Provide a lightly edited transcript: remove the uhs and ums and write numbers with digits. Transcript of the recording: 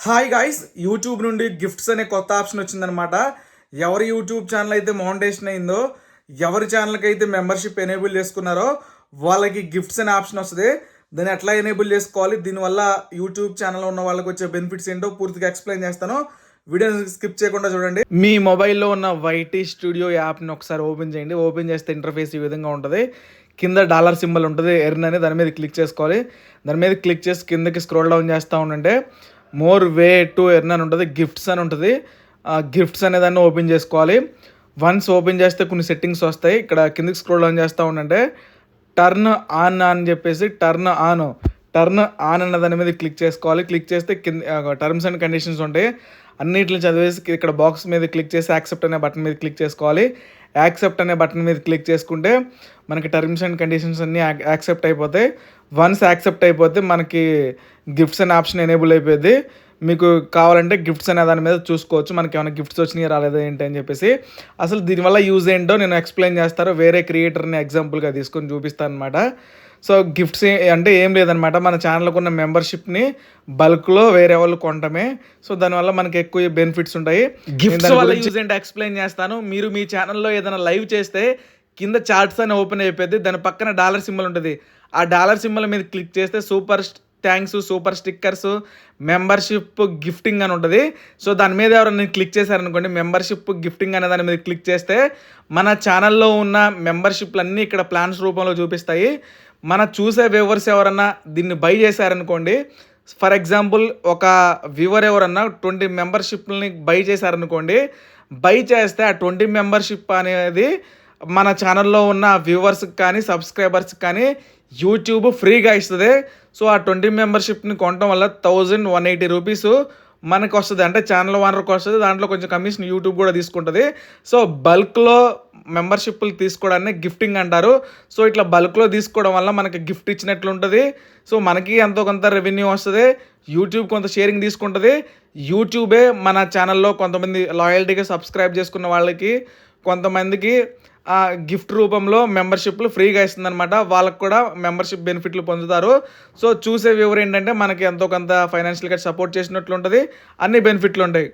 Hi guys, YouTube నుండి gifts అనే కొత్త ఆప్షన్ వచ్చిందనమాట. ఎవరి యూట్యూబ్ ఛానల్ అయితే మౌంటేషన్ అయిందో, ఎవరి ఛానల్కి అయితే మెంబర్షిప్ ఎనేబుల్ చేసుకున్నారో వాళ్ళకి గిఫ్ట్స్ అనే ఆప్షన్ వస్తుంది. దాన్ని ఎట్లా ఎనేబుల్ చేసుకోవాలి, దీనివల్ల యూట్యూబ్ ఛానల్లో ఉన్న వాళ్ళకి వచ్చే బెనిఫిట్స్ ఏంటో పూర్తిగా ఎక్స్ప్లెయిన్ చేస్తాను. వీడియోని స్కిప్ చేయకుండా చూడండి. మీ మొబైల్లో ఉన్న వైటీ స్టూడియో యాప్ని ఒకసారి ఓపెన్ చేయండి. ఓపెన్ చేస్తే ఇంటర్ఫేస్ ఈ విధంగా ఉంటుంది. కింద డాలర్ సింబల్ ఉంటుంది, ఎర్న్ అని, దాని మీద క్లిక్ చేసుకోవాలి. దాని మీద క్లిక్ చేసి కిందకి స్క్రోల్ డౌన్ చేస్తూ ఉండంటే మోర్ వే టు ఎర్న్ అని ఉంటుంది, గిఫ్ట్స్ అని ఉంటుంది. గిఫ్ట్స్ అనే దాన్ని ఓపెన్ చేసుకోవాలి. వన్స్ ఓపెన్ చేస్తే కొన్ని సెట్టింగ్స్ వస్తాయి. ఇక్కడ కిందకి స్క్రోల్ డౌన్ చేస్తూ ఉండంటే టర్న్ ఆన్ అని చెప్పేసి టర్న్ ఆన్ అన్న దాని మీద క్లిక్ చేసుకోవాలి. క్లిక్ చేస్తే కింద టర్మ్స్ అండ్ కండిషన్స్ ఉంటాయి. అన్నిటిని చదివేసి ఇక్కడ బాక్స్ మీద క్లిక్ చేసి యాక్సెప్ట్ అనే బటన్ మీద క్లిక్ చేసుకోవాలి. యాక్సెప్ట్ అనే బటన్ మీద క్లిక్ చేసుకుంటే మనకి టర్మ్స్ అండ్ కండిషన్స్ అన్నీ యాక్సెప్ట్ అయిపోతాయి. వన్స్ యాక్సెప్ట్ అయిపోతే మనకి గిఫ్ట్స్ అనే ఆప్షన్ ఎనేబుల్ అయిపోయింది. మీకు కావాలంటే గిఫ్ట్స్ అనే దాని మీద చూసుకోవచ్చు, మనకి ఏమైనా గిఫ్ట్స్ వచ్చినాయి రాలేదా ఏంటి అని చెప్పేసి. అసలు దీనివల్ల యూజ్ ఏంటో నేను ఎక్స్ప్లెయిన్ చేస్తాను. వేరే క్రియేటర్ని ఎగ్జాంపుల్గా తీసుకొని చూపిస్తాను అనమాట. సో గిఫ్ట్స్ అంటే ఏం లేదనమాట, మన ఛానల్కి ఉన్న మెంబర్షిప్ని బల్క్లో వేరే వాళ్ళు కొనటమే. సో దానివల్ల మనకి ఎక్కువ బెనిఫిట్స్ ఉంటాయి. గిఫ్ట్స్ వల్ల యూజ్ ఏంటో ఎక్స్ప్లెయిన్ చేస్తాను. మీరు మీ ఛానల్లో ఏదైనా లైవ్ చేస్తే కింద చార్ట్స్ అని ఓపెన్ అయిపోద్ది. దాని పక్కన డాలర్ సింబల్ ఉంటుంది. ఆ డాలర్ సింబల్ మీద క్లిక్ చేస్తే super thanks, super stickers, membership gifting అని ఉంటుంది. సో దాని మీద ఎవరైనా క్లిక్ చేశారనుకోండి, మెంబర్షిప్ గిఫ్టింగ్ అనే దాని మీద క్లిక్ చేస్తే మన ఛానల్లో ఉన్న మెంబర్షిప్లు అన్నీ ఇక్కడ ప్లాన్స్ రూపంలో చూపిస్తాయి. మన చూసే వ్యూవర్స్ ఎవరన్నా దీన్ని బై చేశారనుకోండి, ఫర్ ఎగ్జాంపుల్ ఒక వ్యూవర్ ఎవరన్నా 20 మెంబర్షిప్ని బై చేశారనుకోండి, బై చేస్తే ఆ 20 మెంబర్షిప్ అనేది మన ఛానల్లో ఉన్న వ్యూవర్స్కి కానీ సబ్స్క్రైబర్స్కి కానీ యూట్యూబ్ ఫ్రీగా ఇస్తుంది. సో ఆ 20 మెంబర్షిప్ని కొనడం వల్ల 1180 రూపీస్ మనకు వస్తుంది. అంటే ఛానల్ ఓనర్కి వస్తుంది. దాంట్లో కొంచెం కమిషన్ యూట్యూబ్ కూడా తీసుకుంటుంది. సో బల్క్లో మెంబర్షిప్లు తీసుకోవడాన్ని గిఫ్టింగ్ అంటారు. సో ఇట్లా బల్క్లో తీసుకోవడం వల్ల మనకి గిఫ్ట్ ఇచ్చినట్లు ఉంటుంది. సో మనకి ఎంతో కొంత రెవెన్యూ వస్తుంది. యూట్యూబ్ కొంత షేరింగ్ తీసుకుంటుంది. యూట్యూబే మన ఛానల్లో కొంతమంది లాయల్టీగా సబ్స్క్రైబ్ చేసుకున్న వాళ్ళకి కొంతమందికి గిఫ్ట్ రూపంలో మెంబర్షిప్లు ఫ్రీగా ఇస్తుందన్నమాట. వాళ్ళకు కూడా మెంబర్షిప్ బెనిఫిట్లు పొందుతారు. సో చూసే వ్యూవర్ ఏంటంటే మనకి ఎంతో కొంత ఫైనాన్షియల్గా సపోర్ట్ చేసినట్లు ఉంటుంది, అన్ని బెనిఫిట్లు ఉంటాయి.